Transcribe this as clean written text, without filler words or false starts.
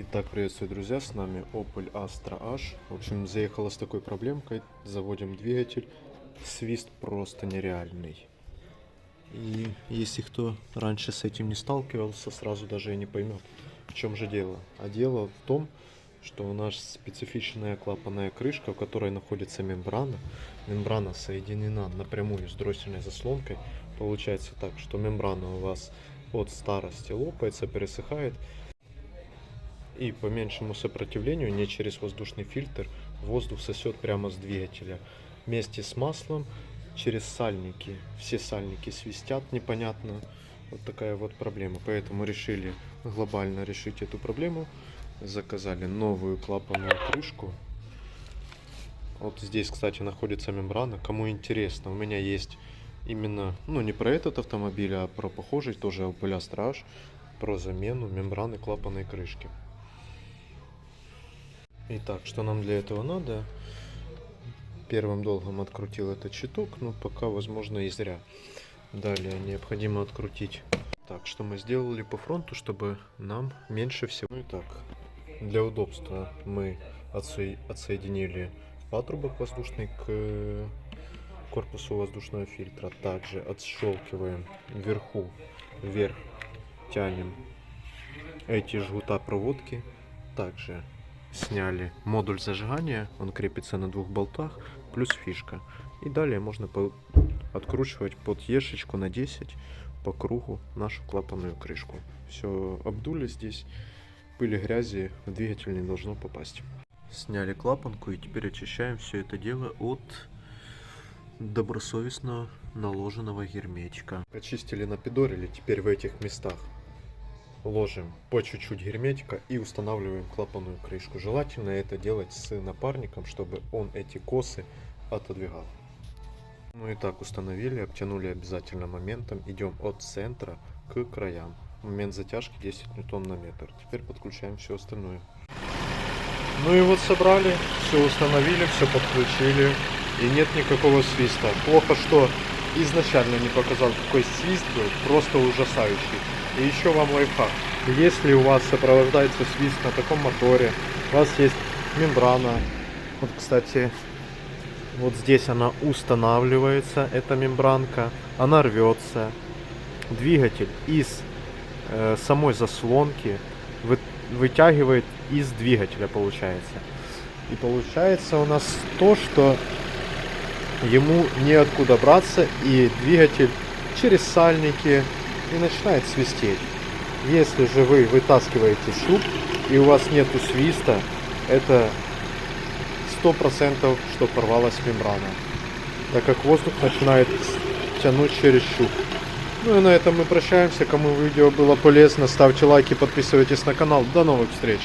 Итак, приветствую, друзья, с нами Opel Astra H. В общем, заехала с такой проблемкой, заводим двигатель, свист просто нереальный. И если кто раньше с этим не сталкивался, сразу даже и не поймет, в чем же дело. А дело в том, что у нас специфичная клапанная крышка, в которой находится мембрана. Мембрана соединена напрямую с дроссельной заслонкой. Получается так, что мембрана у вас от старости лопается, пересыхает. И по меньшему сопротивлению, не через воздушный фильтр, воздух сосет прямо с двигателя. Вместе с маслом через сальники. Все сальники свистят непонятно. Вот такая вот проблема. Поэтому решили глобально решить эту проблему. Заказали новую клапанную крышку. Вот здесь, кстати, находится мембрана. Кому интересно, у меня есть именно, не про этот автомобиль, а про похожий, тоже Opel Astra H, про замену мембраны клапанной крышки. Итак, что нам для этого надо? Первым долгом открутил этот щиток, но пока, возможно, и зря. Далее необходимо открутить. Так, что мы сделали по фронту, чтобы нам меньше всего. Итак, для удобства мы отсоединили патрубок воздушный к корпусу воздушного фильтра. Также отщелкиваем вверх тянем эти жгута проводки. Также сняли модуль зажигания, он крепится на двух болтах, плюс фишка. И далее можно откручивать под ешечку на 10 по кругу нашу клапанную крышку. Все обдули здесь, пыли, грязи в двигатель не должно попасть. Сняли клапанку и теперь очищаем все это дело от добросовестно наложенного герметика. Очистили, напидорили, теперь в этих местах ложим по чуть-чуть герметика и устанавливаем клапанную крышку. Желательно это делать с напарником, чтобы он эти косы отодвигал. Ну и так установили, обтянули обязательно моментом. Идем от центра к краям. Момент затяжки 10 ньютон на метр. Теперь подключаем все остальное. Ну и вот собрали, все установили, все подключили. И нет никакого свиста. Плохо, что изначально не показал, какой свист был, просто ужасающий. И еще вам лайфхак. Если у вас сопровождается свист на таком моторе, у вас есть мембрана. Вот, кстати, вот здесь она устанавливается, эта мембранка. Она рвется. Двигатель из самой заслонки вытягивает из двигателя, получается. И получается у нас то, что ему неоткуда браться, и двигатель через сальники и начинает свистеть. Если же вы вытаскиваете щуп и у вас нету свиста, это 100%, что порвалась мембрана, так как воздух начинает тянуть через щуп. Ну и на этом мы прощаемся. Кому видео было полезно, ставьте лайки, подписывайтесь на канал. До новых встреч!